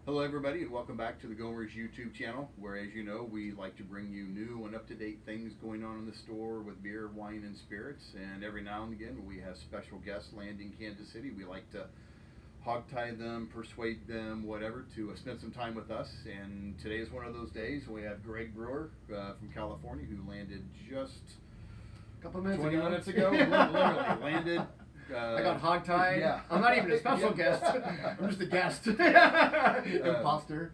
Hello, everybody, and welcome back to the Gomer's YouTube channel, where, as you know, we like to bring you new and up-to-date things going on in the store with beer, wine, and spirits. And every now and again, we have special guests landing Kansas City. We like to hog-tie them, persuade them, whatever, to spend some time with us. And today is one of those days. We have Greg Brewer from California, who landed just a couple minutes 20 ago. minutes ago. Literally landed. I got hogtied. Yeah. I'm not even a special guest. I'm just a guest. Imposter.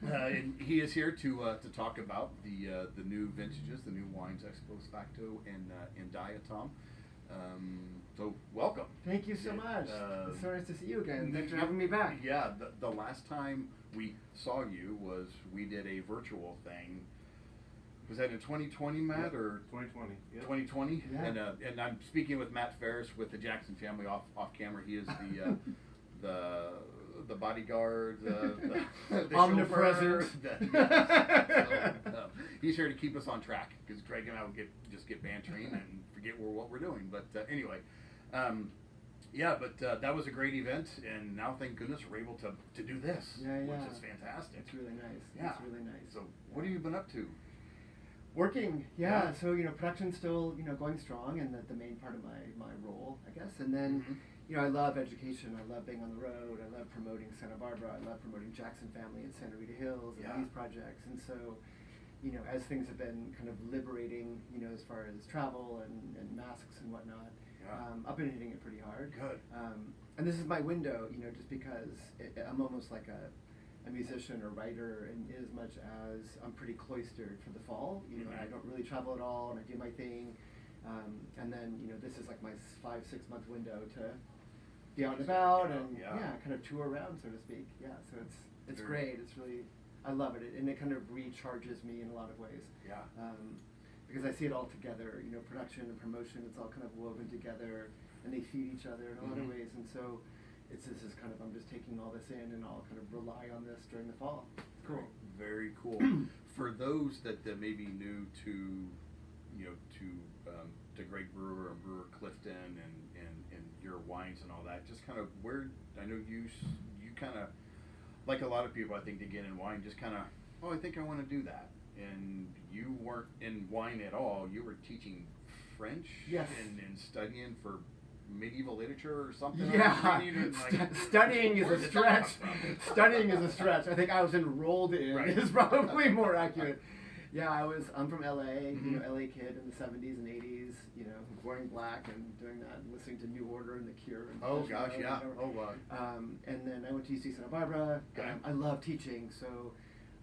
And he is here to talk about the new vintages, the new wines, Ex Post Facto and Diatom. So welcome. Thank you so much. It's so nice to see you again. Thanks for having me back. Yeah, the last time we saw you was we did a virtual thing. Was that in 2020, Matt, or 2020? Yeah. 2020, Yeah. And I'm speaking with Matt Ferris with the Jackson family off camera. He is the bodyguard, the omnipresent. So, he's here to keep us on track because Greg and I will get bantering and forget what we're doing. But anyway, that was a great event, and now thank goodness we're able to do this, which is fantastic. It's really nice. Yeah. It's really nice. So what have you been up to? Working, yeah. So production's still going strong, and the main part of my role, I guess. And then I love education. I love being on the road. I love promoting Santa Barbara. I love promoting Jackson family and Santa Rita Hills and these projects. And so, as things have been kind of liberating, as far as travel and masks and whatnot, I've been hitting it pretty hard. Good. And this is my window, just because I'm almost like a musician or writer, in as much as I'm pretty cloistered for the fall. I don't really travel at all, and I do my thing. And then this is like my 5-6 month window to be out and about and kind of tour around, so to speak. Yeah, so it's great. It's really, I love it, and it kind of recharges me in a lot of ways. Yeah. Because I see it all together. Production and promotion, it's all kind of woven together, and they feed each other in a lot of ways. And so this is kind of, I'm just taking all this in, and I'll kind of rely on this during the fall. Cool. Very cool. For those that may be new to Greg Brewer and Brewer-Clifton and your wines and all that, just kind of where, I know you kind of, like a lot of people I think that get in wine, just kind of, I think I want to do that. And you weren't in wine at all. You were teaching French. Yes. And studying for medieval literature or something. Yeah, studying is a stretch. Studying is a stretch. I think I was enrolled in is probably more accurate. Yeah, I'm from LA, LA kid in the 70s and 80s, wearing black and doing that, and listening to New Order and The Cure. And oh gosh, yeah. Oh wow. And then I went to UC Santa Barbara. I love teaching, so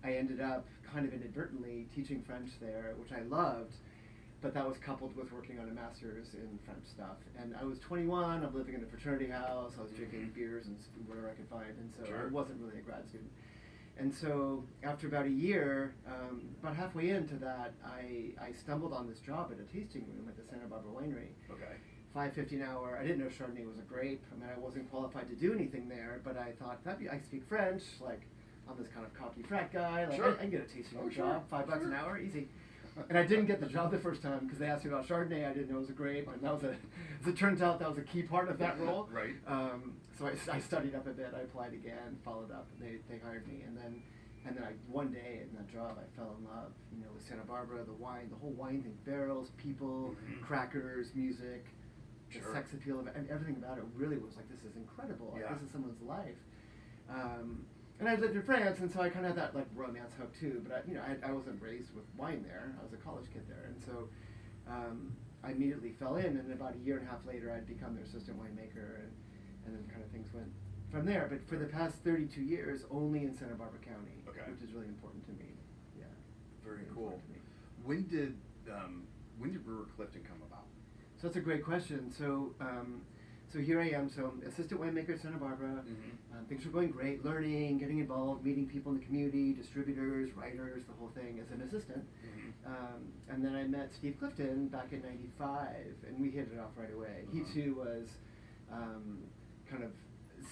I ended up kind of inadvertently teaching French there, which I loved. But that was coupled with working on a master's in French stuff. And I was 21, I'm living in a fraternity house, I was drinking beers and whatever I could find, and so I wasn't really a grad student. And so after about a year, about halfway into that, I stumbled on this job at a tasting room at the Santa Barbara Winery. Okay. $5.50 an hour. I didn't know Chardonnay was a grape. I mean, I wasn't qualified to do anything there, but I thought, I speak French, like, I'm this kind of cocky frat guy, like, I can get a tasting room job, $5 an hour, easy. And I didn't get the job the first time because they asked me about Chardonnay. I didn't know it was a grape, and that was as it turns out, that was a key part of that role. Right. So I studied up a bit. I applied again, followed up, and they hired me. And then one day in that job, I fell in love. With Santa Barbara, the wine, the whole wine thing, barrels, people, crackers, music, the sex appeal of it, and everything about it really was like, this is incredible. Like, this is someone's life. And I lived in France, and so I kind of had that like romance hook too. But I wasn't raised with wine there. I was a college kid there, and so I immediately fell in. And about a year and a half later, I'd become their assistant winemaker, and then kind of things went from there. But for the past 32 years, only in Santa Barbara County, which is really important to me. Yeah. Very cool. When did Brewer-Clifton come about? So that's a great question. So here I am, so I'm assistant winemaker at Santa Barbara. Things were going great, learning, getting involved, meeting people in the community, distributors, writers, the whole thing as an assistant. And then I met Steve Clifton back in '95, and we hit it off right away. He too was kind of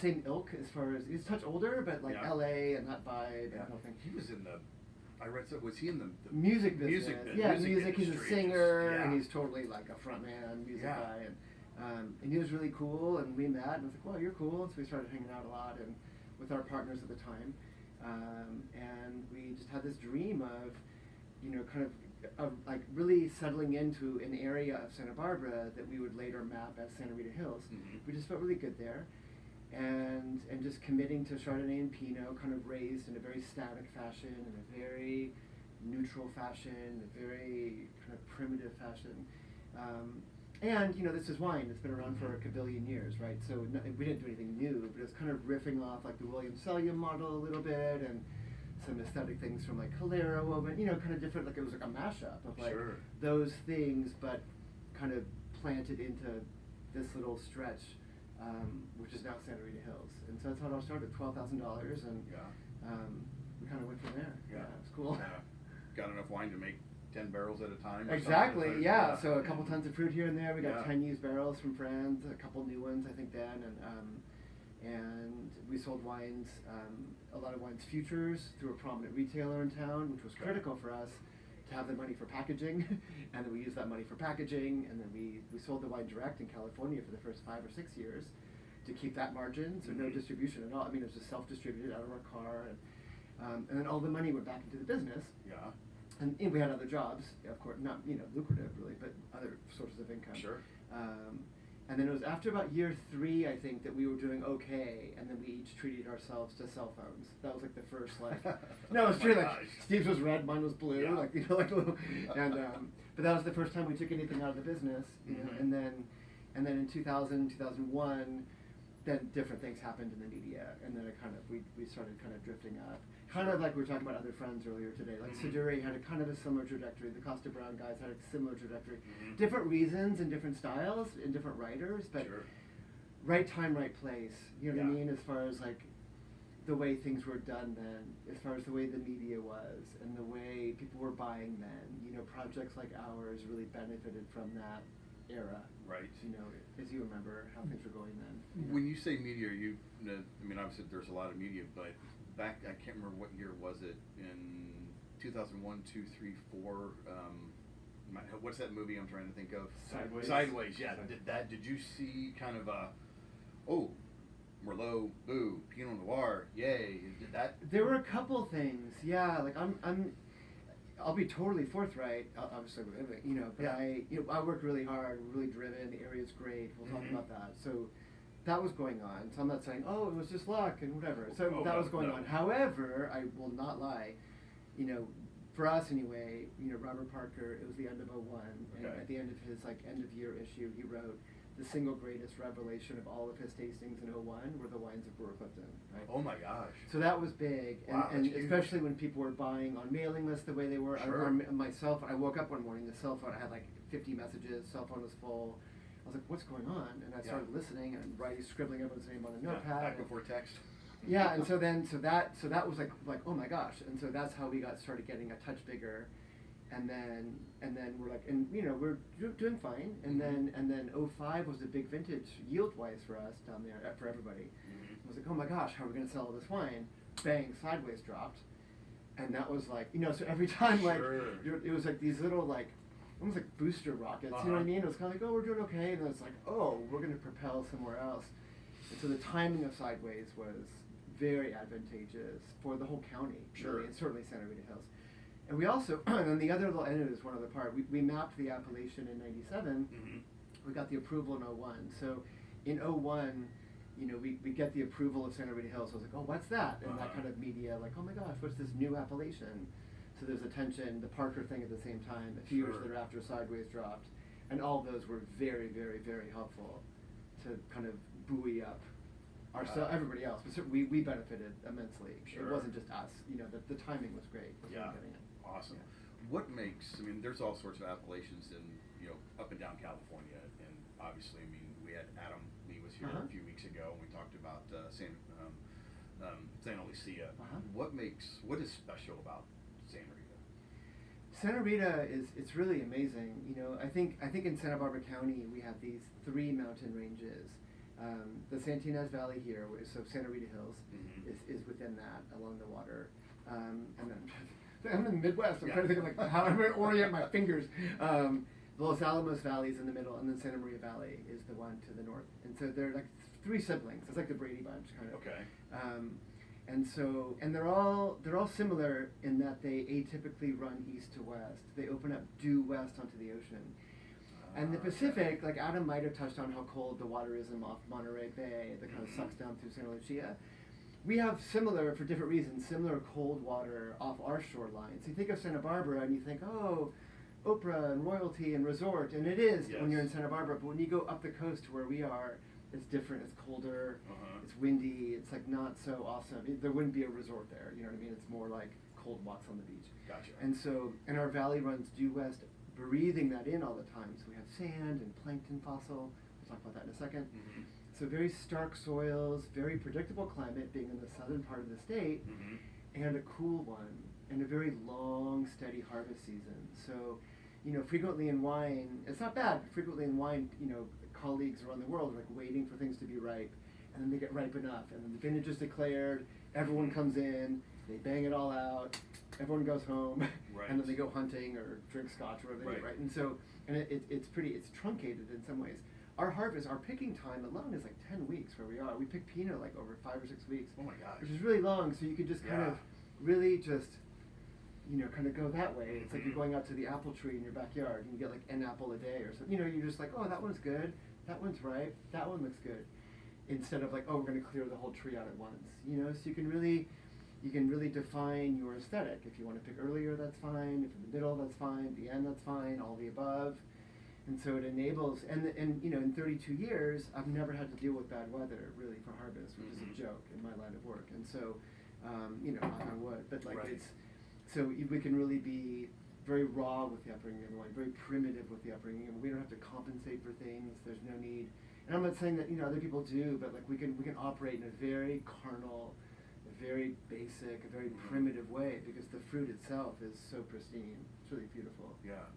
same ilk as far as, he's a touch older, but like LA and that vibe and the whole thing. He was in the, I read, was he in the music business? Music. He's a singer, and he's totally like a frontman, music guy. And he was really cool, and we met, and I was like, well, you're cool. And so we started hanging out a lot and with our partners at the time. And we just had this dream of, like really settling into an area of Santa Barbara that we would later map as Santa Rita Hills. Mm-hmm. We just felt really good there, and just committing to Chardonnay and Pinot, kind of raised in a very static fashion, in a very neutral fashion, a very kind of primitive fashion. And this is wine that's been around for a kabillion years, right? So we didn't do anything new, but it's kind of riffing off like the William Sellium model a little bit, and some aesthetic things from like Calero woven, kind of different. Like it was like a mashup of like those things, but kind of planted into this little stretch, which is now Santa Rita Hills. And so that's how it all started. $12,000, and we kind of went from there. Yeah, it's cool. Got enough wine to make 10 barrels at a time? Exactly, yeah. So a couple tons of fruit here and there. We got 10 used barrels from friends, a couple new ones, I think, then. And we sold wines, a lot of wines futures through a prominent retailer in town, which was critical for us to have the money for packaging. And then we used that money for packaging. And then we sold the wine direct in California for the first 5 or 6 years to keep that margin. So no distribution at all. I mean, it was just self-distributed out of our car. And then all the money went back into the business. Yeah. And we had other jobs, of course, not lucrative really, but other sources of income. Sure. And then it was after about year 3, I think, that we were doing okay, and then we each treated ourselves to cell phones. That was like the first no, it's true. Like Steve's was red, mine was blue, like little, and but that was the first time we took anything out of the business, and then in 2000, 2001. Then different things happened in the media, and then we started kind of drifting up. Kind of like we were talking about other friends earlier today. Like Siduri had a kind of a similar trajectory. The Costa Brown guys had a similar trajectory. Different reasons and different styles and different writers, but right time, right place. You know what I mean? As far as like the way things were done then, as far as the way the media was, and the way people were buying then. Projects like ours really benefited from that era. Right. As you remember how things were going then. When you say media, obviously there's a lot of media, but back, I can't remember what year was it, in 2001, 2, 3, 4, what's that movie I'm trying to think of? Sideways, yeah. Did you see kind of Merlot, boo, Pinot Noir, yay, did that? There were a couple things, yeah, like I'll be totally forthright, obviously, but I worked really hard, really driven, the area's great, we'll talk about that. So that was going on. So I'm not saying, it was just luck and whatever. So that was going on. However, I will not lie, for us anyway, Robert Parker, it was the end of 01, and at the end of his end of year issue, he wrote, the single greatest revelation of all of his tastings in 01 were the wines of Brewer-Clifton, right? Oh my gosh. So that was big, and especially when people were buying on mailing lists the way they were. My cell phone, I woke up one morning, the cell phone, I had like 50 messages, cell phone was full. I was like, what's going on? And I started listening and scribbling everyone's name on a notepad. Back before text. Yeah, and so that was like oh my gosh, and so that's how we started getting a touch bigger. And then we're like, we're doing fine. And then 05 was a big vintage yield-wise for us down there, for everybody. I was like, oh my gosh, how are we going to sell all this wine? Bang, Sideways dropped. And that was like, so every time it was like these little almost like booster rockets, you know what I mean? It was kind of like, we're doing okay. And then it's like, we're going to propel somewhere else. And so the timing of Sideways was very advantageous for the whole county, really, and certainly Santa Rita Hills. And we also, and the other little end is one other part, we mapped the appellation in 97, we got the approval in 01. So in 01, we get the approval of Santa Rita Hills. So I was like, what's that? And that kind of media, like, oh my gosh, what's this new appellation? So there's attention, the Parker thing at the same time, a few years later after Sideways dropped. And all of those were very, very, very helpful to kind of buoy up everybody else. But we benefited immensely. It wasn't just us. The timing was great. Getting it. Awesome. What makes, there's all sorts of appellations in, up and down California, and obviously, we had Adam Lee was here a few weeks ago, and we talked about San Lucia. What is special about Santa Rita? Santa Rita it's really amazing. I think in Santa Barbara County we have these 3 mountain ranges. The Santinez Valley here, so Santa Rita Hills, is within that along the water, and then. I'm in the Midwest. I'm trying to think of how I'm going to orient my fingers. The Los Alamos Valley is in the middle, and then Santa Maria Valley is the one to the north. And so they're like 3 siblings. It's like the Brady Bunch kind of. Okay. And they're all similar in that they atypically run east to west. They open up due west onto the ocean. And the Pacific, like Adam might have touched on how cold the water is off Monterey Bay that kind of sucks down through Santa Lucia. We have similar, for different reasons, similar cold water off our shoreline. So you think of Santa Barbara and you think, oh, Oprah and royalty and resort, and it is when you're in Santa Barbara, but when you go up the coast to where we are, it's different, it's colder, it's windy, it's like not so awesome. There wouldn't be a resort there, you know what I mean? It's more like cold walks on the beach. Gotcha. And our valley runs due west, breathing that in all the time. So we have sand and plankton fossil, we'll talk about that in a second. So very stark soils, very predictable climate, being in the southern part of the state, and a cool one, and a very long, steady harvest season. So, you know, frequently in wine, it's not bad, but frequently in wine, you know, colleagues around the world are like waiting for things to be ripe, and then they get ripe enough, and then the vintage is declared, everyone comes in, they bang it all out, everyone goes home, and then they go hunting or drink scotch or whatever they do, right? And so, and it's truncated in some ways. Our harvest, our picking time alone is like 10 weeks where we are. We pick Pinot like over 5 or 6 weeks. Oh my gosh. Which is really long, so you could just kind of really just, you know, kind of go that way. It's like you're going out to the apple tree in your backyard and you get like an apple a day or something. You know, you're just like, oh, that one's good, that one's ripe, that one looks good. Instead of like, oh, we're going to clear the whole tree out at once. You know, so you can really define your aesthetic. If you want to pick earlier, that's fine. If in the middle, that's fine. The end, that's fine. All the above. And so it enables, and you know, in 32 years, I've never had to deal with bad weather, really, for harvest, which is a joke in my line of work. And so, you know, knock on wood, but like so we can really be very raw with the upbringing of the wine, very primitive with the upbringing, and we don't have to compensate for things. There's no need, and I'm not saying that, you know, other people do, but like we can operate in a very carnal, a very basic, a very primitive way, because the fruit itself is so pristine. It's really beautiful. Yeah.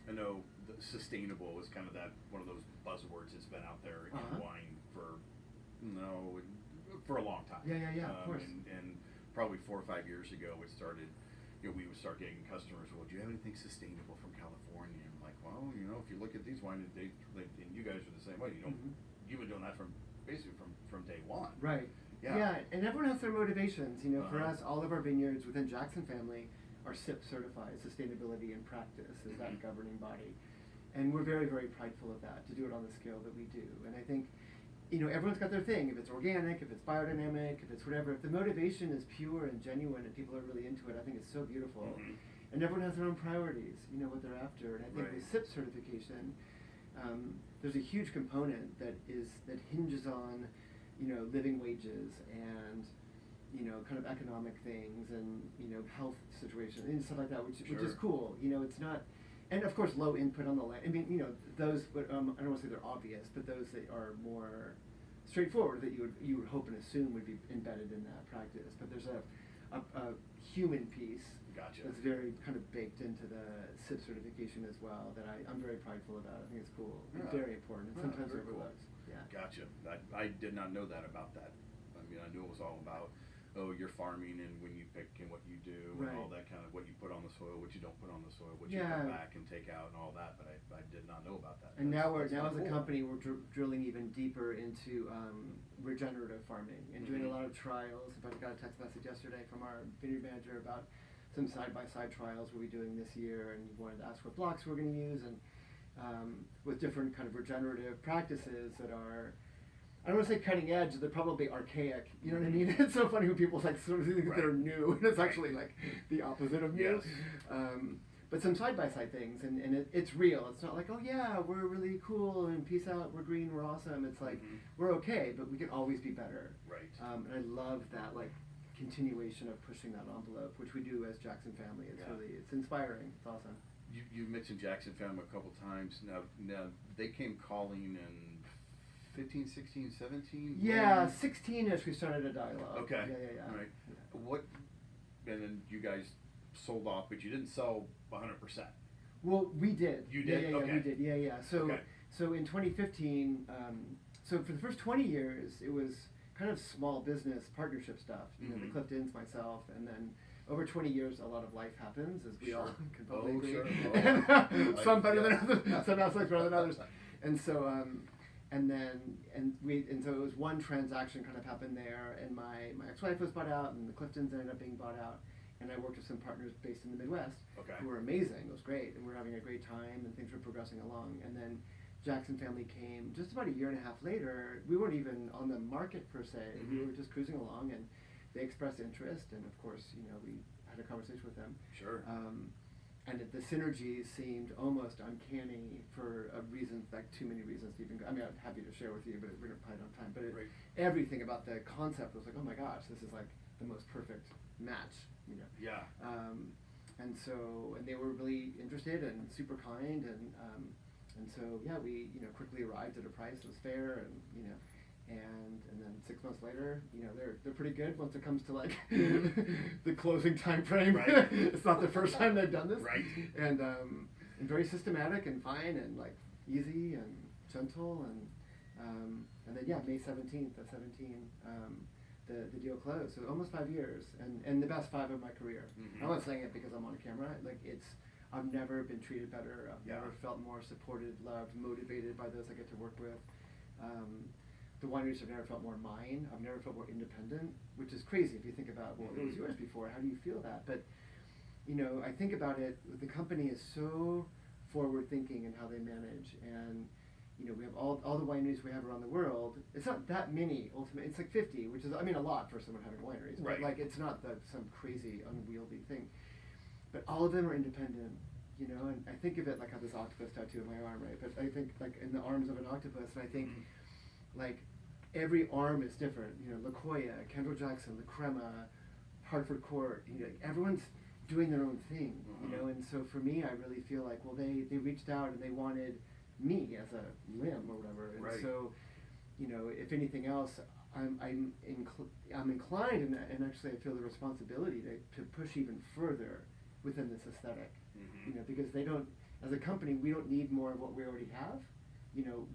I know sustainable is kind of one of those buzzwords that's been out there in wine for a long time. Yeah, of course. And probably 4 or 5 years ago, it started. You know, we would start getting customers. Well, do you have anything sustainable from California? And I'm like, well, you know, if you look at these wines, and you guys are the same way. You know, you've been doing that basically from day one. Right. Yeah, and everyone has their motivations. You know, for us, all of our vineyards within Jackson family are SIP certified, Sustainability in Practice is that governing body. And we're very, very prideful of that, to do it on the scale that we do. And I think, you know, everyone's got their thing. If it's organic, if it's biodynamic, if it's whatever, if the motivation is pure and genuine and people are really into it, I think it's so beautiful. And everyone has their own priorities, you know, what they're after. And I think with SIP certification, there's a huge component that hinges on, you know, living wages and, you know, kind of economic things and, you know, health situation and stuff like that, which is cool. You know, it's not, and of course low input on the land. I mean, you know, those, but I don't want to say they're obvious, but those that are more straightforward that you would hope and assume would be embedded in that practice. But there's a human piece that's very kind of baked into the SIP certification as well that I'm very prideful about. I think it's cool. It's very important. And sometimes overlooked. Cool. Yeah. Gotcha. I did not know that about that. I mean, I knew it was all about, your farming and when you pick and what you do and all that kind of, what you put on the soil, what you don't put on the soil, what you put back and take out and all that, but I did not know about that. And now as a company, we're drilling even deeper into regenerative farming and doing a lot of trials. In fact, I got a text message yesterday from our vineyard manager about some side-by-side trials we'll be doing this year, and he wanted to ask what blocks we're going to use, and with different kind of regenerative practices that are, I don't want to say cutting edge, they're probably archaic. You know what I mean? It's so funny when people like sort of think that they're new, and it's actually like the opposite of new. But some side-by-side things, and it's real. It's not like, oh yeah, we're really cool, and peace out, we're green, we're awesome. It's like, we're okay, but we can always be better. Right. And I love that, like, continuation of pushing that envelope, which we do as Jackson family. It's really, it's inspiring. It's awesome. You mentioned Jackson family a couple times. Now they came calling in 15, 16, 17? Yeah, 16-ish we started a dialogue. Okay. Yeah. Right. What, and then you guys sold off, but you didn't sell 100%. Well, we did. You did? Yeah, okay. we did. Yeah. So in 2015, so for the first 20 years, it was kind of small business partnership stuff. You know, the Cliftons, myself, and then over 20 years, a lot of life happens, as we all can probably agree. Sure. Some better than others, some aspects better than others. And so, and so it was one transaction kind of happened there, and my ex-wife was bought out, and the Cliftons ended up being bought out, and I worked with some partners based in the Midwest who were amazing. It was great, and we were having a great time, and things were progressing along. And then Jackson family came just about a year and a half later. We weren't even on the market per se. We were just cruising along, and they expressed interest, and of course, we had a conversation with them. Sure. And the synergies seemed almost uncanny for a reason, like too many reasons to even go. I mean, I'm happy to share with you, but we're probably don't have time. But everything about the concept was like, oh my gosh, this is like the most perfect match, Yeah. And they were really interested and super kind, and so yeah, we quickly arrived at a price that was fair, and then 6 months later, they're pretty good once it comes to like the closing time frame. Right. It's not the first time they've done this. Right. And very systematic and fine and like easy and gentle, and then yeah, May 17th of 17, the deal closed. So almost 5 years, and the best 5 of my career. I'm not saying it because I'm on camera. Like I've never been treated better. I've never felt more supported, loved, motivated by those I get to work with. The wineries have never felt more mine. I've never felt more independent, which is crazy if you think about, well, it was yours before. How do you feel that? But, I think about it, the company is so forward-thinking in how they manage. And, we have all the wineries we have around the world. It's not that many, ultimately. It's like 50, which is, a lot for someone having wineries. Right. But, like, it's not some crazy, unwieldy thing. But all of them are independent, and I think of it like I have this octopus tattoo on my arm, right? But I think like in the arms of an octopus, and I think like every arm is different. La Jolla, Kendall Jackson, La Crema, Hartford Court. Everyone's doing their own thing. And so for me, I really feel like, well, they reached out and they wanted me as a limb or whatever. And so, if anything else, I'm inclined, and actually I feel the responsibility to push even further within this aesthetic. Because they don't, as a company, we don't need more of what we already have.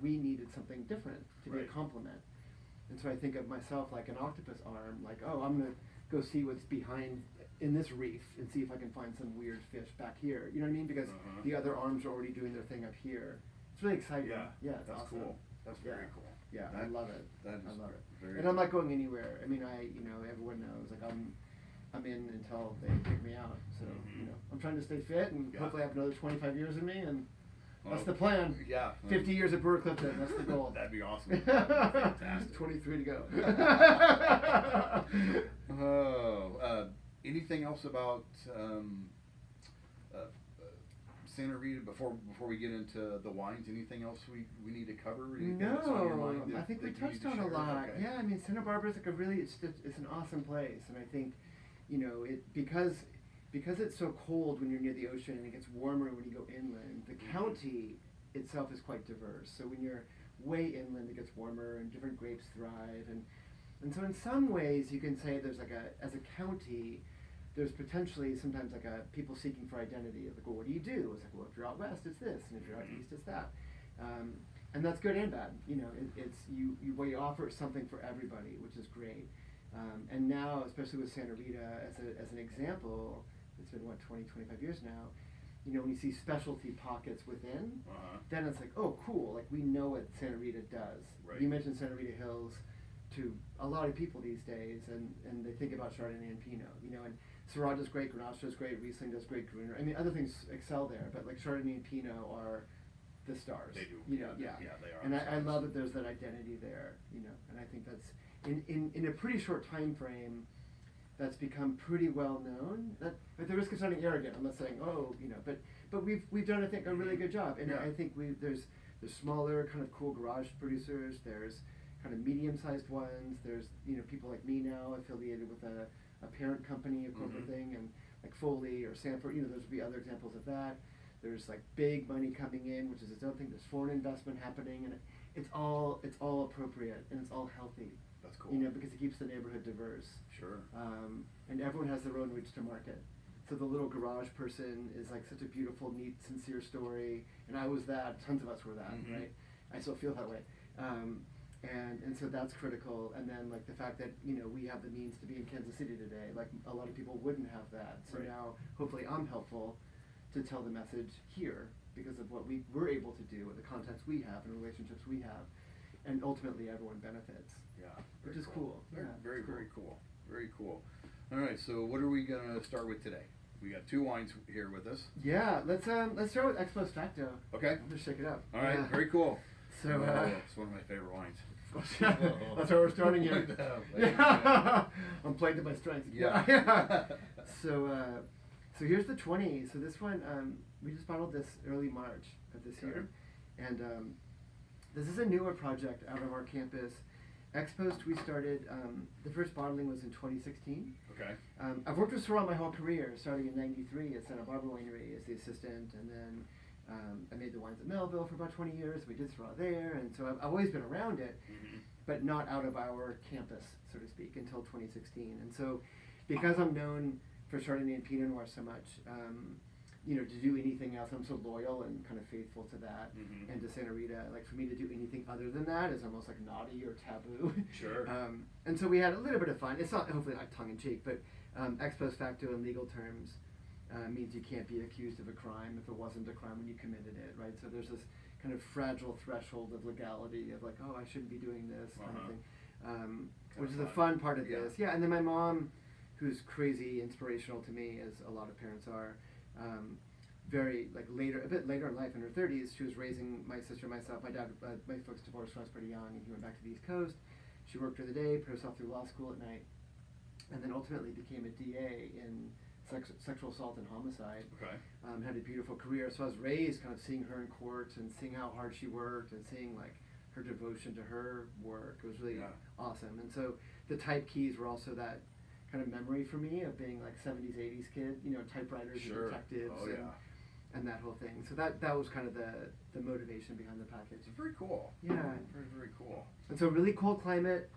We needed something different to be a complement. And so I think of myself like an octopus arm, like, oh, I'm going to go see what's behind in this reef and see if I can find some weird fish back here. You know what I mean? Because the other arms are already doing their thing up here. It's really exciting. Yeah, it's that's awesome. Cool. That's very cool. Yeah, I love it. I love it. Very and I'm not going anywhere. I mean, everyone knows, like I'm in until they kick me out. So, I'm trying to stay fit and hopefully I have another 25 years in me, and that's the plan. Yeah. 50 years at Brewer-Clifton, that's the goal. That'd be awesome. That'd be fantastic. 23 to go. Anything else about Santa Rita before we get into the wines? Anything else we need to cover? Anything else on your mind I think we that you need touched to on a share? lot. Okay. Yeah, I mean, Santa Barbara is like it's an awesome place, and I think, because it's so cold when you're near the ocean and it gets warmer when you go inland, the county itself is quite diverse. So when you're way inland, it gets warmer and different grapes thrive, and so in some ways you can say there's as a county, there's potentially sometimes like people seeking for identity. Like, well, what do you do? It's like, well, if you're out west, it's this, and if you're out east, it's that. And that's good and bad. It's you offer something for everybody, which is great. And now, especially with Santa Rita as an example, it's been 25 years now. When you see specialty pockets within, then it's like, oh, cool. Like, we know what Santa Rita does. Right. You mentioned Santa Rita Hills to a lot of people these days, and they think about Chardonnay and Pinot. And Syrah does great, Grenache does great, Riesling does great, Gruner. I mean, other things excel there, but like Chardonnay and Pinot are the stars. They do. Yeah, they are. And I love that there's that identity there. And I think that's in a pretty short time frame, that's become pretty well known. That at the risk of sounding arrogant, I'm not saying but we've done, I think, a really good job. And I think there's smaller kind of cool garage producers. There's kind of medium-sized ones. There's people like me now affiliated with a parent company, a corporate thing, and like Foley or Sanford. There's be other examples of that. There's like big money coming in, which is its own thing. There's foreign investment happening, and it's all appropriate and it's all healthy. That's cool. Because it keeps the neighborhood diverse. Sure. And everyone has their own routes to market. So the little garage person is like such a beautiful, neat, sincere story. And I was that. Tons of us were that, right? I still feel that way. And so that's critical. And then like the fact that, we have the means to be in Kansas City today. Like a lot of people wouldn't have that. So now hopefully I'm helpful to tell the message here because of what we're able to do with the contacts we have and relationships we have. and ultimately everyone benefits. Yeah, Which is cool. Very, Yeah, very, it's cool. very cool. Very cool. All right, so what are we gonna start with today? We got 2 wines here with us. Yeah, let's start with Ex Post Facto. Okay. I'll just shake it up. All right, Yeah. very cool. So it's one of my favorite wines. that's where we're starting here. Yeah. I'm playing to my strengths. Yeah. So here's the 20. So this one, we just bottled this early March of this year, and this is a newer project out of our campus. Ex Post, we started, the first bottling was in 2016. Okay. I've worked with Syrah my whole career, starting in '93 at Santa Barbara Winery as the assistant, and then I made the wines at Melville for about 20 years. We did Syrah there, and so I've always been around it, but not out of our campus, so to speak, until 2016. And so, because I'm known for Chardonnay and Pinot Noir so much, you know, to do anything else, I'm so loyal and kind of faithful to that, and to Santa Rita. Like, for me to do anything other than that is almost like naughty or taboo. Sure. And so we had a little bit of fun. It's not, hopefully not tongue in cheek, but ex post facto in legal terms means you can't be accused of a crime if it wasn't a crime when you committed it, right? So there's this kind of fragile threshold of legality of like, oh, I shouldn't be doing this kind of thing, which is the fun part of this. Yeah, and then my mom, who's crazy inspirational to me, as a lot of parents are, very like a bit later in life, in her 30s, she was raising my sister and myself. My dad, my folks divorced when I was pretty young, and he went back to the East Coast. She worked during the day, put herself through law school at night, and then ultimately became a DA in sexual assault and homicide. Okay. Had a beautiful career. So I was raised kind of seeing her in court and seeing how hard she worked and seeing like her devotion to her work. It was really awesome. And so the type keys were also that kind of memory for me of being like 70s, 80s kid, you know, typewriters and detectives and that whole thing. So that was kind of the motivation behind the package. Very cool. Yeah. Very, very cool. And so really cold climate,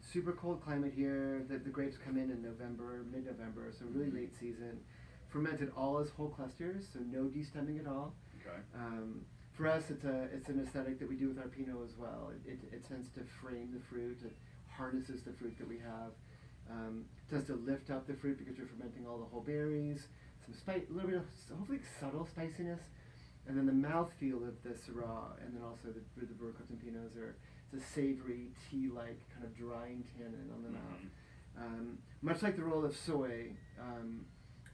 super cold climate here. The grapes come in November, mid-November, so really late season. Fermented all as whole clusters, so no destemming at all. Okay. For us, it's an aesthetic that we do with our Pinot as well. It tends to frame the fruit. It harnesses the fruit that we have. Tends to lift up the fruit because you're fermenting all the whole berries. Some spice, a little bit of hopefully subtle spiciness, and then the mouthfeel of the Syrah, and then also the Brewer-Clifton Pinots it's a savory, tea-like kind of drying tannin on the mouth. Much like the role of soy,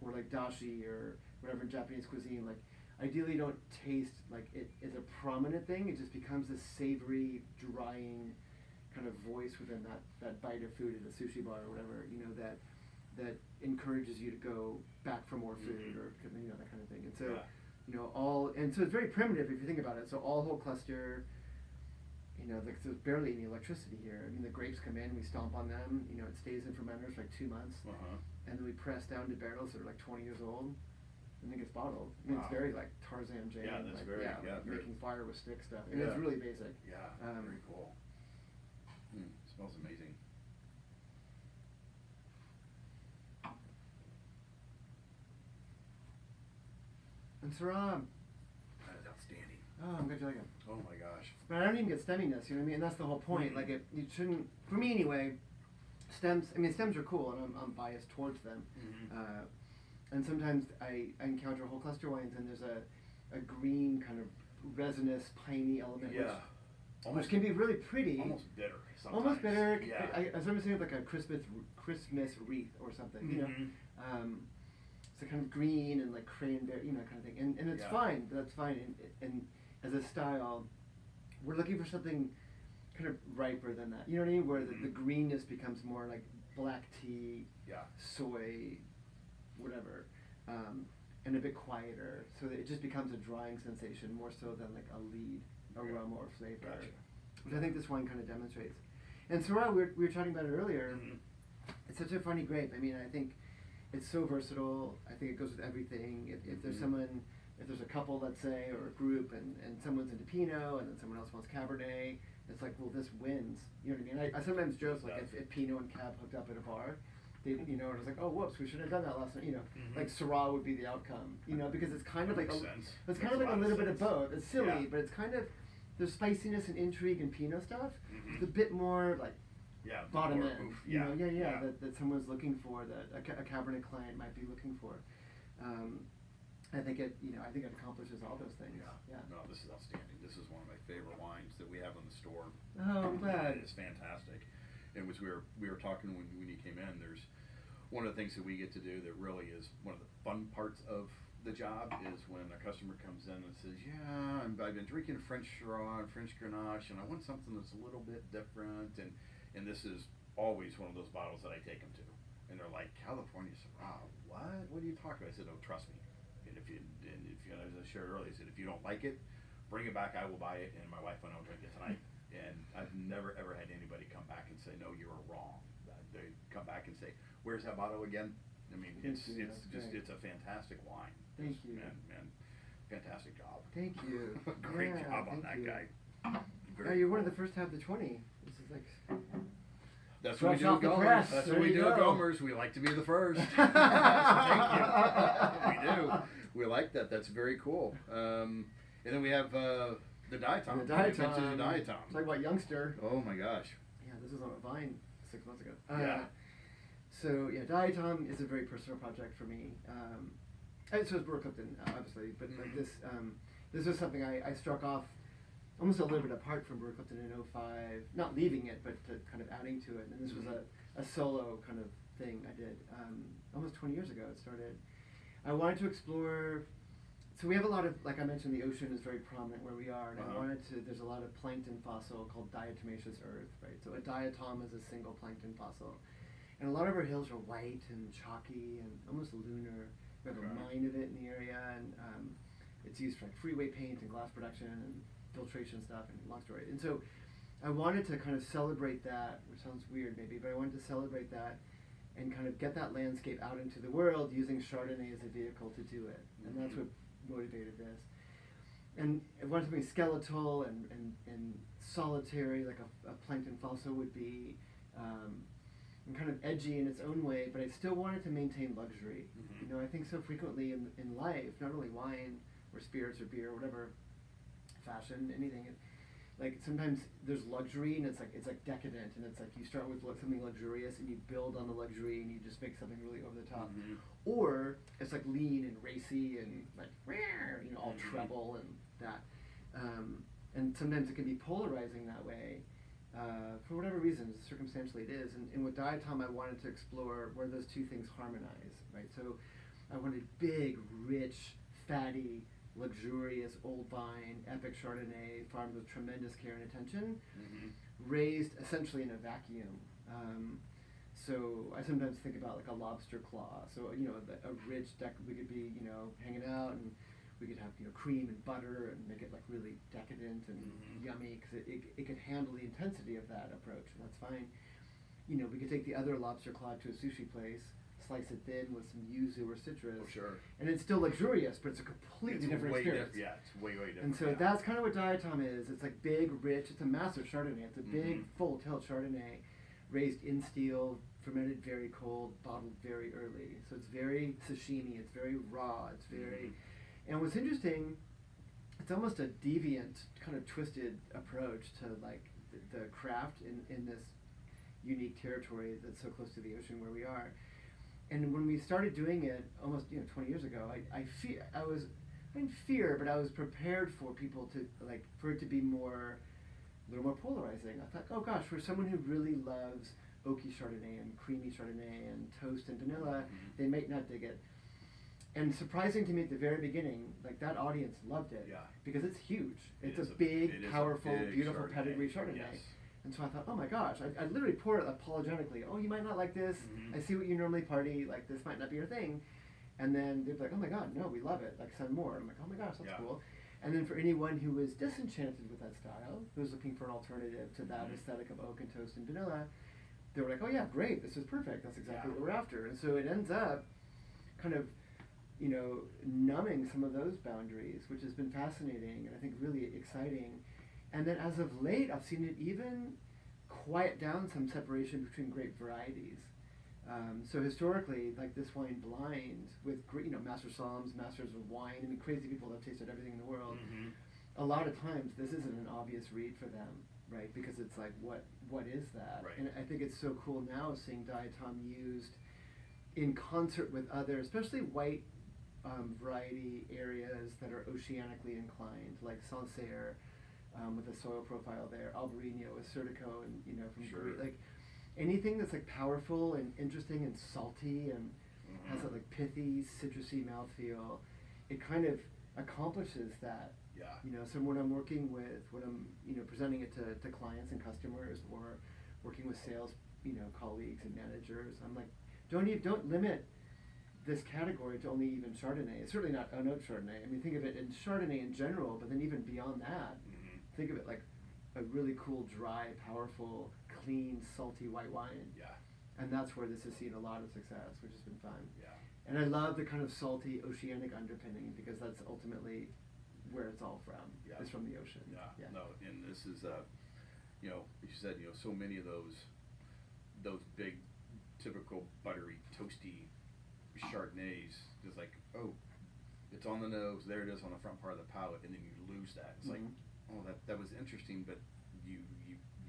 or like dashi or whatever in Japanese cuisine, like ideally you don't taste like it is a prominent thing. It just becomes this savory, drying kind of voice within that bite of food at a sushi bar or whatever, you know, that encourages you to go back for more food or, you know, that kind of thing. And so, you know, so it's very primitive if you think about it. So all whole cluster, you know, like there's barely any electricity here. I mean, the grapes come in, we stomp on them, you know, it stays in fermenters for like 2 months, and then we press down to barrels that are like 20 years old, and then gets bottled. I mean, it's very like Tarzan Jane, that's like, very making fire with stick stuff. And it's really basic. Yeah, very cool. Smells amazing. And Syrah. That is outstanding. Oh, I'm glad you like it. Oh my gosh. But I don't even get stemminess, you know what I mean? And that's the whole point. Like, you shouldn't, for me anyway, stems are cool, and I'm biased towards them. And sometimes I encounter whole cluster wines, and there's a green kind of resinous, piney element, which can be really pretty. Almost bitter sometimes. Almost bitter. Yeah. I sometimes think of like a Christmas wreath or something, you know? It's a kind of green and like cranberry, you know, kind of thing. And it's fine, that's fine. And as a style, we're looking for something kind of riper than that. You know what I mean? Where the greenness becomes more like black tea, soy, whatever, and a bit quieter. So that it just becomes a drying sensation more so than like a lead aroma or flavor, which I think this wine kind of demonstrates. And Syrah, we were talking about it earlier. It's such a funny grape. I mean, I think it's so versatile. I think it goes with everything. If there's someone, if there's a couple, let's say, or a group, and someone's into Pinot, and then someone else wants Cabernet, it's like, well, this wins. You know what I mean? I sometimes joke, like, if Pinot and Cab hooked up at a bar, they, you know, and it's like, oh, whoops, we should have done that last night. You know, like Syrah would be the outcome. You know, because it's kind of like it's kind of like a little bit of both. It's silly, but it's kind of there's spiciness and intrigue in Pinot stuff. It's a bit more like bottom end. You know, that someone's looking for, that a Cabernet client might be looking for. I think it accomplishes all those things. Yeah. No, this is outstanding. This is one of my favorite wines that we have in the store. Oh, I'm glad. It's fantastic. And we were talking when you came in. There's one of the things that we get to do that really is one of the fun parts of the job is when a customer comes in and says, "Yeah, I've been drinking French Syrah and French Grenache, and I want something that's a little bit different." And this is always one of those bottles that I take them to, and they're like, "California Syrah? What? What are you talking about?" I said, "Oh, trust me. And if you, as I shared earlier, I said, if you don't like it, bring it back. I will buy it, and my wife and I will drink it tonight." And I've never ever had anybody come back and say, "No, you were wrong." They come back and say, "Where's that bottle again?" I mean, it's a fantastic wine. Thank you. Man, fantastic job. Thank you. Great job on that guy. You're one of the first to have the 20. This is like. That's what we fresh do off at the Gomers. press. That's There what we you do at go. Gomers. We like to be the first. Thank you. We do. We like that. That's very cool. And then we have the Diatom. The Diatom. Vintage Diatom. Talk about youngster. Oh my gosh. Yeah, this was on a vine 6 months ago. Yeah. So yeah, Diatom is a very personal project for me. And so is Brewer-Clifton, obviously, but like this was something I struck off almost a little bit apart from Brewer-Clifton in 2005, not leaving it, but kind of adding to it. And this was a solo kind of thing I did almost 20 years ago. It started. I wanted to explore. So we have a lot of, like I mentioned, the ocean is very prominent where we are, and I wanted to. There's a lot of plankton fossil called diatomaceous earth, right? So a diatom is a single plankton fossil, and a lot of our hills are white and chalky and almost lunar. We have a mine of it in the area, and it's used for like freeway paint and glass production and filtration stuff, and long story. And so I wanted to kind of celebrate that, which sounds weird maybe, but I wanted to celebrate that and kind of get that landscape out into the world using Chardonnay as a vehicle to do it. And that's what motivated this. And I wanted something skeletal and solitary, like a plankton fossil would be, and kind of edgy in its own way, but I still wanted to maintain luxury. You know, I think so frequently in life, not only wine or spirits or beer or whatever, fashion, anything, like sometimes there's luxury and it's like decadent, and it's like you start with something luxurious and you build on the luxury and you just make something really over the top, or it's like lean and racy and like all treble and that, and sometimes it can be polarizing that way. For whatever reasons, circumstantially it is, and with Diatom I wanted to explore where those two things harmonize, right? So I wanted big, rich, fatty, luxurious, old vine, epic Chardonnay, farmed with tremendous care and attention, raised essentially in a vacuum. So I sometimes think about like a lobster claw. So, you know, a rich deck, we could be, you know, hanging out and we could have, you know, cream and butter and make it like really decadent and yummy, because it could handle the intensity of that approach, and that's fine. You know, we could take the other lobster claw to a sushi place, slice it thin with some yuzu or citrus, and it's still luxurious, but it's a completely different experience. It's way different. And so that's kind of what Diatom is. It's like big, rich. It's a massive Chardonnay. It's a big, full tilt Chardonnay, raised in steel, fermented very cold, bottled very early. So it's very sashimi. It's very raw. It's very. And what's interesting, it's almost a deviant, kind of twisted approach to like the craft in this unique territory that's so close to the ocean where we are. And when we started doing it almost 20 years ago, I didn't fear, but I was prepared for people to for it to be a little more polarizing. I thought, oh gosh, for someone who really loves oaky Chardonnay and creamy Chardonnay and toast and vanilla, they might not dig it. And surprising to me at the very beginning, like that audience loved it because it's huge. It's a big, powerful, beautiful Chardonnay. Pedigree Chardonnay. Yes. And so I thought, oh my gosh, I literally pour it apologetically. Oh, you might not like this. I see what you normally party. Like, this might not be your thing. And then they'd be like, oh my God, no, we love it. Like, send more. I'm like, oh my gosh, that's cool. And then for anyone who was disenchanted with that style, who was looking for an alternative to that aesthetic of oak and toast and vanilla, they were like, oh yeah, great, this is perfect. That's exactly what we're after. And so it ends up kind of, numbing some of those boundaries, which has been fascinating and I think really exciting. And then as of late, I've seen it even quiet down some separation between grape varieties. So historically, like this wine Blind, with Master Soms, Masters of Wine, I mean crazy people that have tasted everything in the world, a lot of times this isn't an obvious read for them, right? Because it's like, what is that? Right. And I think it's so cool now seeing Diatom used in concert with other, especially white variety areas that are oceanically inclined, like Sancerre, with a soil profile there, Albarino with Certico, and from Greece, like anything that's like powerful and interesting and salty and has that like pithy, citrusy mouthfeel. It kind of accomplishes that. Yeah. So when I'm working with, presenting it to clients and customers, or working with sales, colleagues and managers, I'm like, don't limit this category to only even Chardonnay. It's certainly not un-oak Chardonnay. I mean, think of it in Chardonnay in general, but then even beyond that, think of it like a really cool, dry, powerful, clean, salty white wine. Yeah. And that's where this has seen a lot of success, which has been fun. Yeah. And I love the kind of salty, oceanic underpinning, because that's ultimately where it's all from. Yeah. It's from the ocean. Yeah. No, and this is, you said, so many of those big, typical buttery, toasty Chardonnays, just like, oh, it's on the nose, there it is on the front part of the palate, and then you lose that. It's like, oh, that was interesting, but you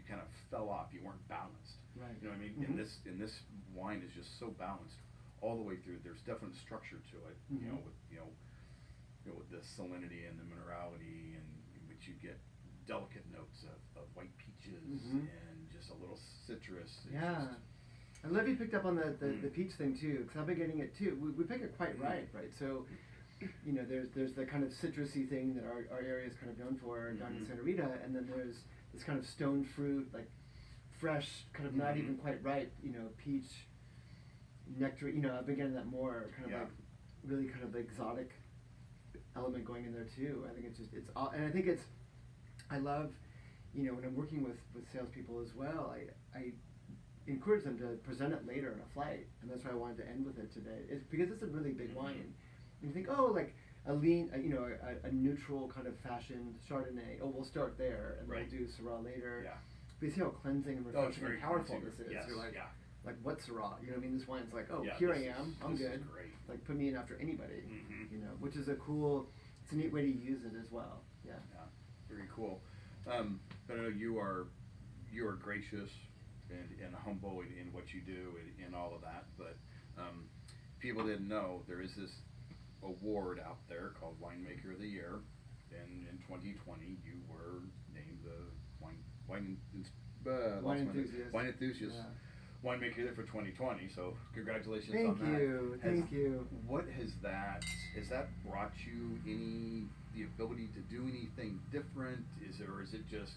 kind of fell off. You weren't balanced. Right. You know what I mean? And this wine is just so balanced all the way through. There's definite structure to it. With the salinity and the minerality, and which you get delicate notes of white peaches and just a little citrus. I love you picked up on the peach thing too, because I've been getting it too. We pick it quite right? So, there's the kind of citrusy thing that our area is kind of known for down in Santa Rita, and then there's this kind of stone fruit, like fresh, kind of not even quite ripe, peach nectar. I've been getting that more kind of like really kind of exotic element going in there too. I think it's all, and I think I love, when I'm working with salespeople as well, I encourage them to present it later on a flight, and that's why I wanted to end with it today. It's because it's a really big wine. And you think, oh, like a lean, a neutral kind of fashioned Chardonnay. Oh, we'll start there, and we'll do Syrah later. Yeah. But you see how cleansing and refreshing and powerful this is. Yes. You're like, what Syrah? This wine's like, oh, Yeah, here I am, I'm this good. is great. Like, put me in after anybody. Which is it's a neat way to use it as well. Yeah. Very cool. But I know you are gracious and humble in what you do and all of that. But people didn't know there is this award out there called Winemaker of the Year, and in 2020 you were named the Wine Enthusiast. Yeah. Winemaker for 2020. So congratulations Thank on that. Thank you. What has that brought you the ability to do anything different? Or is it just,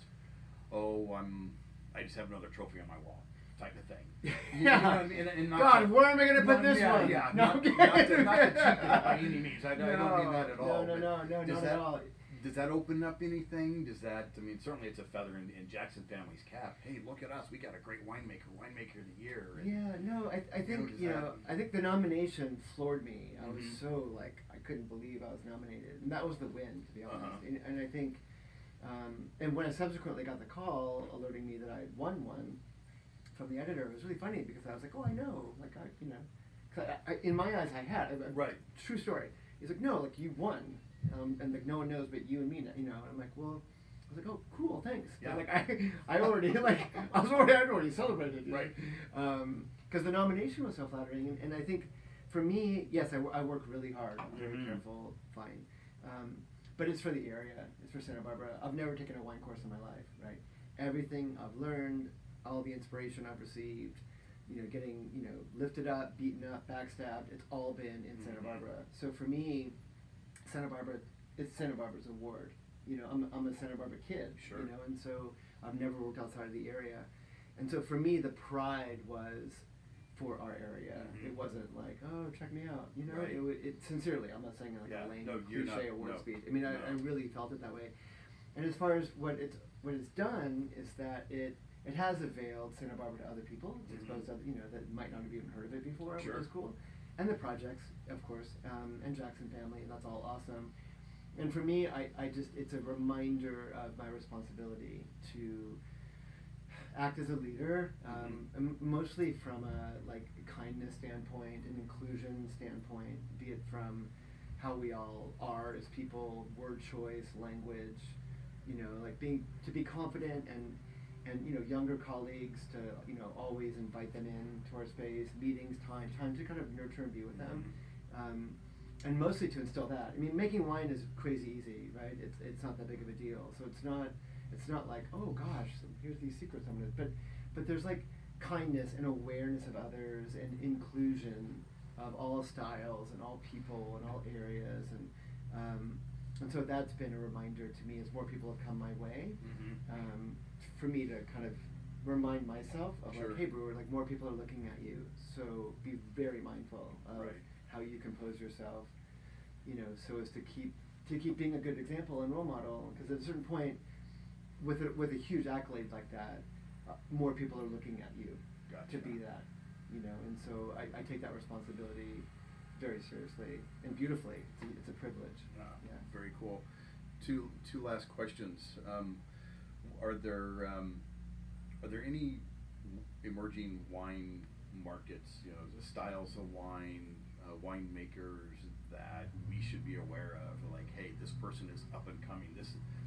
I just have another trophy on my wall type of thing? And God, where am I going to put this one? Yeah, not to cheapen it by any means. I don't mean that at all. No, not at all. Does that open up anything? Certainly it's a feather in Jackson family's cap. Hey, look at us. We got a great winemaker of the year. I think, I think the nomination floored me. I was so, I couldn't believe I was nominated. And that was the win, to be honest. And I think, and when I subsequently got the call alerting me that I had won one from the editor, it was really funny because I was like, oh, I know. In my eyes, I had. Right. True story. He's like, no, you won. And no one knows but you and me, and I'm like, well, I was like, oh, cool, thanks. Yeah. But I already, I'd already celebrated, right? Because the nomination was so flattering, and I think, for me, yes, I work really hard. I'm very careful, fine. But it's for the area. It's for Santa Barbara. I've never taken a wine course in my life, right? Everything I've learned, all the inspiration I've received, getting, lifted up, beaten up, backstabbed, it's all been in Santa Barbara. So for me, Santa Barbara, it's Santa Barbara's award. I'm a Santa Barbara kid, sure. And so I've never worked outside of the area. And so for me, the pride was for our area. It wasn't like, oh, check me out. Right. It sincerely, I'm not saying a lame cliche award speech. I mean, I really felt it that way. And as far as what it's done is that it has availed Santa Barbara to other people. It's exposed to that might not have even heard of it before, sure. which is cool. And the projects, of course, and Jackson family, and that's all awesome. And for me, it's a reminder of my responsibility to act as a leader, mostly from a kindness standpoint, an inclusion standpoint, be it from how we all are as people, word choice, language, to be confident and younger colleagues to always invite them in to our space, meetings, time to kind of nurture and be with them. and mostly to instill that. I mean, making wine is crazy easy, right? It's not that big of a deal. So it's not like, oh gosh, here's these secrets I'm gonna. But there's like kindness and awareness of others and inclusion of all styles and all people and all areas, and so that's been a reminder to me as more people have come my way, for me to kind of remind myself of like, hey brewer, like more people are looking at you, so be very mindful of how you compose yourself, so as to keep being a good example and role model, because at a certain point, with a huge accolade like that, more people are looking at you to be that, and so I take that responsibility very seriously and beautifully. It's a privilege. Yeah. Very cool. Two last questions. Are there any emerging wine markets, the styles of wine, winemakers that we should be aware of? Like, hey, this person is up and coming.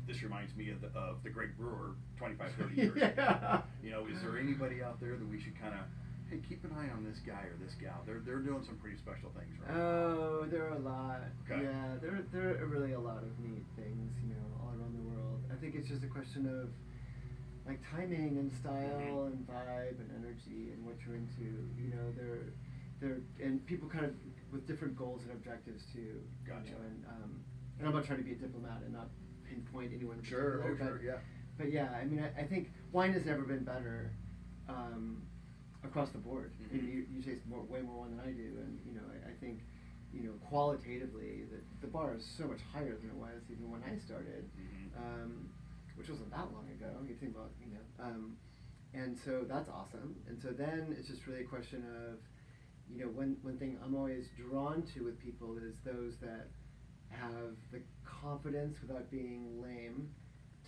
This reminds me of the Greg Brewer 25, 30 years ago. Is there anybody out there that we should kind of, hey, keep an eye on this guy or this gal? They're doing some pretty special things, right? Oh, there are a lot. Okay. Yeah, there are really a lot of neat things, all around the world. I think it's just a question of like timing and style and vibe and energy and what you're into. They're and people kind of with different goals and objectives too. Gotcha. And I'm not trying to be a diplomat and not pinpoint anyone. Sure. Yeah. But yeah, I mean, I think wine has never been better. Across the board. I mean, you taste way more wine than I do, and I think qualitatively the bar is so much higher than it was even when I started, which wasn't that long ago. You think about and so that's awesome. And so then it's just really a question of one thing I'm always drawn to with people is those that have the confidence without being lame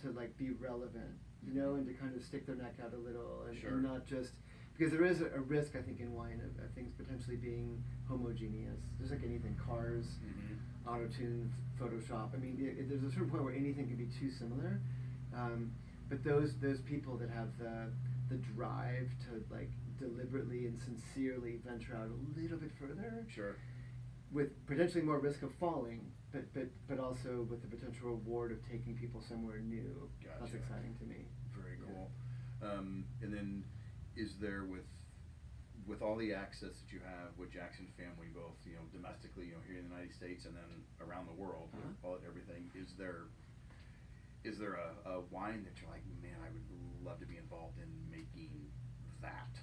to like be relevant, and to kind of stick their neck out a little and not just. Because there is a risk, I think, in wine of things potentially being homogeneous. Just like anything, cars, auto-tune, Photoshop. I mean, there's a certain point where anything can be too similar. But those people that have the drive to like deliberately and sincerely venture out a little bit further, with potentially more risk of falling, but also with the potential reward of taking people somewhere new. Gotcha. That's exciting to me. Very cool. And then, is there with all the access that you have with Jackson family, both domestically, here in the United States and then around the world, with everything, is there a wine that you're like, man, I would love to be involved in making that?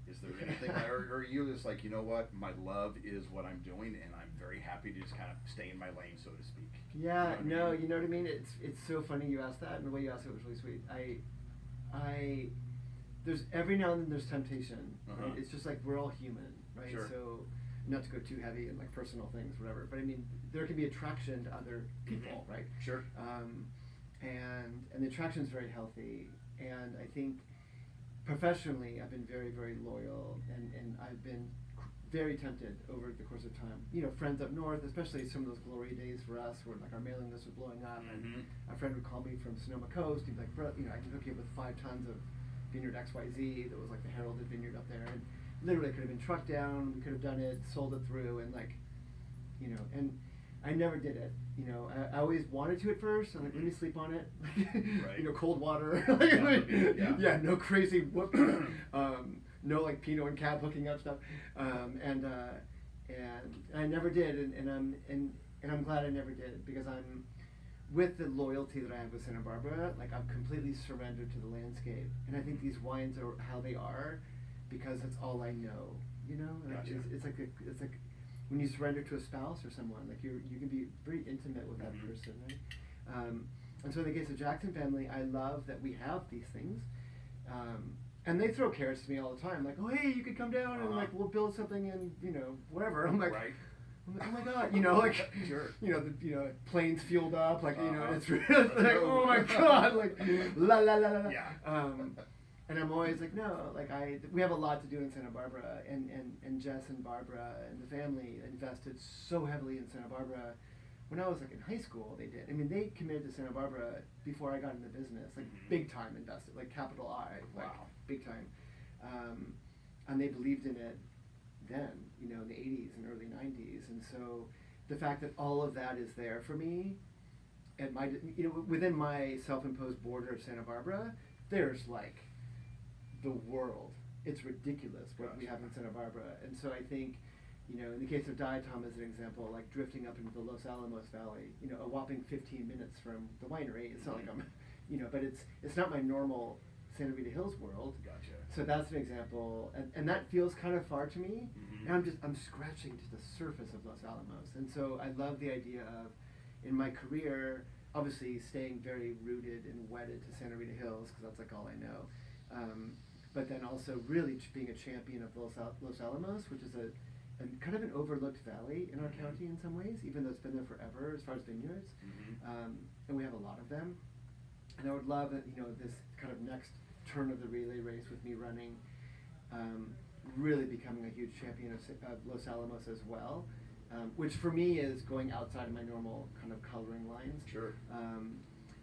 Is there anything, or are you just like, what, my love is what I'm doing, and I'm very happy to just kind of stay in my lane, so to speak? Yeah, you know what I mean? It's so funny you asked that, and the way you asked it was really sweet. There's every now and then there's temptation, right? It's just like we're all human, right? So not to go too heavy in like personal things, whatever, but I mean, there can be attraction to other people, right? And the attraction is very healthy, and I think professionally I've been very, very loyal, and I've been very tempted over the course of time. Friends up north, especially some of those glory days for us where like our mailing list was blowing up, and a friend would call me from Sonoma Coast, he'd be like, bro, I can hook you up with 5 tons of Vineyard XYZ that was like the heralded vineyard up there, and literally could have been trucked down, we could have done it, sold it through, and like, and I never did it. I always wanted to at first. I'm like, let me sleep on it. Cold water. No crazy whoop. No like Pinot and Cab hooking up stuff. And I never did, and I'm glad I never did, because I'm with the loyalty that I have with Santa Barbara, like I'm completely surrendered to the landscape, and I think these wines are how they are because it's all I know. Gotcha. It's like when you surrender to a spouse or someone, like you can be very intimate with that person, right? And so in the case of Jackson family, I love that we have these things, and they throw carrots to me all the time, like, oh hey, you could come down and like we'll build something in whatever. I'm like. Oh my God, like, the planes fueled up, like, it's really like, oh my God, like, la la la la. And I'm always like, no, like we have a lot to do in Santa Barbara, and Jess and Barbara and the family invested so heavily in Santa Barbara. When I was like in high school, they did. I mean, they committed to Santa Barbara before I got into business, like big time invested, like capital I, like big time. And they believed in it then, in the 80s and early 90s. And so the fact that all of that is there for me, and my, within my self-imposed border of Santa Barbara, there's like the world. It's ridiculous what we have in Santa Barbara. And so I think, in the case of Diatom as an example, like drifting up into the Los Alamos Valley, a whopping 15 minutes from the winery. It's not like I'm, but it's not my normal Santa Rita Hills world. Gotcha. So that's an example, and that feels kind of far to me. And I'm scratching to the surface of Los Alamos. And so I love the idea of, in my career, obviously staying very rooted and wedded to Santa Rita Hills, because that's like all I know. But then also really being a champion of Los Alamos, which is a kind of an overlooked valley in our county in some ways, even though it's been there forever as far as vineyards. And we have a lot of them. And I would love, this kind of next turn of the relay race with me running, really becoming a huge champion of Los Alamos as well, which for me is going outside of my normal kind of coloring lines. Sure.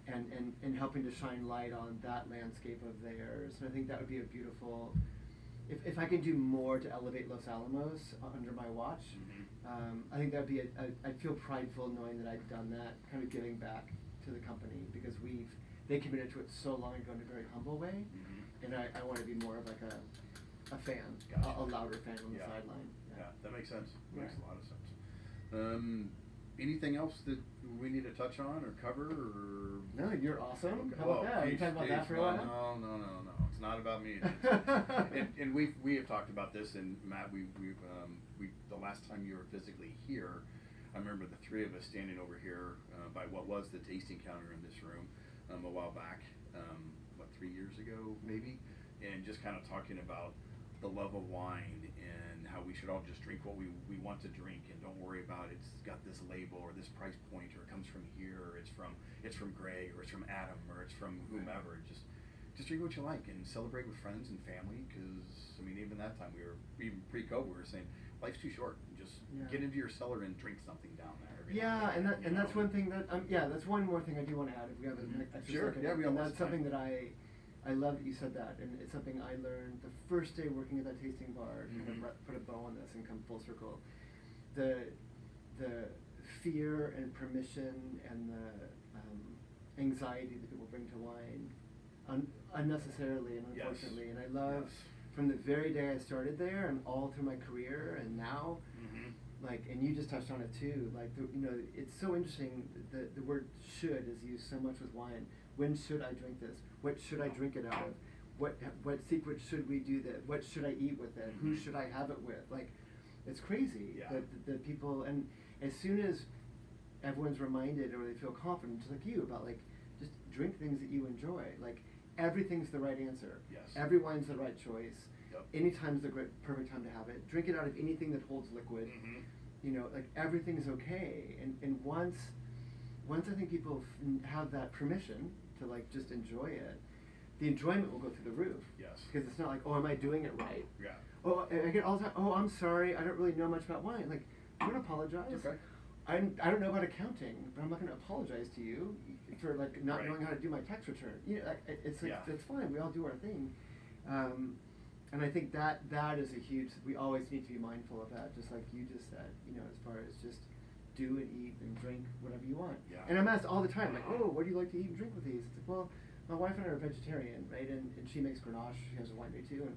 And helping to shine light on that landscape of theirs. And I think that would be a beautiful, if I can do more to elevate Los Alamos under my watch, I think that would be I'd feel prideful knowing that I've done that, kind of giving back to the company, because they committed to it so long ago in a very humble way, and I want to be more of like a fan, a louder fan on the sideline. Yeah, that makes sense. Makes a lot of sense. Anything else that we need to touch on or cover? Or no, you're awesome. Okay. How about that? Are you talking about that for a while? No. It's not about me. and we have talked about this, and Matt, we the last time you were physically here, I remember the three of us standing over here by what was the tasting counter in this room a while back, 3 years ago maybe, and just kind of talking about the love of wine and how we should all just drink what we want to drink, and don't worry about it's got this label or this price point, or it comes from here, or it's from Greg, or it's from Adam, or it's from whomever. Just drink what you like and celebrate with friends and family, because even that time even pre-COVID we were saying life's too short. Just get into your cellar and drink something down there. And that's one thing that that's one more thing I do want to add if we have a sure. second. Yeah, we almost that's something that I love that you said that, and it's something I learned the first day working at that tasting bar. To kind of put a bow on this and come full circle. The fear and permission and the anxiety that people bring to wine unnecessarily and unfortunately. And I love from the very day I started there and all through my career and now, and you just touched on it too, it's so interesting that the word should is used so much with wine. When should I drink this? What should I drink it out of? What secret should we do that? What should I eat with it? Who should I have it with? It's crazy that people, and as soon as everyone's reminded or they feel confident, just like you, about just drink things that you enjoy. Everything's the right answer. Yes. Every wine's the right choice. Yep. Anytime's the perfect time to have it. Drink it out of anything that holds liquid. Everything's okay. And once I think people have that permission to just enjoy it, the enjoyment will go through the roof. Yes. Because it's not like, oh, am I doing it right? Yeah. Oh, I get all the time, oh, I'm sorry, I don't really know much about wine. I'm gonna apologize. Okay. I don't know about accounting, but I'm not going to apologize to you for not knowing how to do my tax return. It's fine. We all do our thing, and I think that is a huge. We always need to be mindful of that, just like you just said. As far as just do and eat and drink whatever you want. Yeah. And I'm asked all the time, what do you like to eat and drink with these? It's well, my wife and I are vegetarian, right? And she makes Grenache. She has a winery too,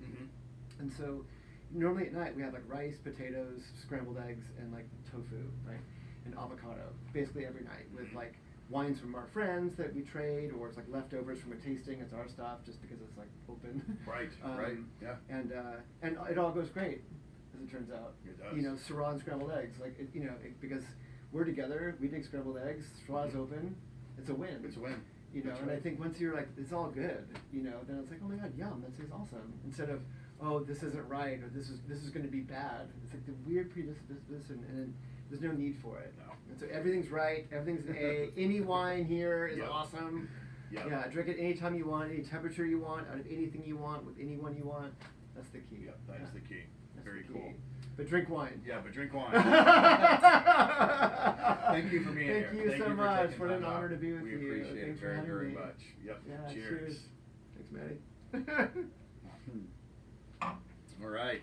and so normally at night we have rice, potatoes, scrambled eggs, and tofu, right? And avocado, basically every night, with wines from our friends that we trade, or it's leftovers from a tasting. It's our stuff, just because it's open. Right. Right. Yeah. And it all goes great, as it turns out. It does. Syrah and scrambled eggs, because we're together, we dig scrambled eggs. Syrah's open. It's a win. It's a win. And I think once you're it's all good, then it's oh my god, yum, that tastes awesome. Instead of, oh, this isn't right, or this is going to be bad. It's the weird predisposition, and there's no need for it. No. And so everything's right, everything's an A. Any wine here is awesome. Yep. Yeah, drink it anytime you want, any temperature you want, out of anything you want, with anyone you want. That's the key. Yep, that is the key. That's Very the key. cool. But drink wine. Yeah, but drink wine. Thank you for being here. Thank you so much. What an honor to be with you. We appreciate Thanks it very, for having very me. much. Yep. Yeah, Cheers. Thanks, Maddie. All right.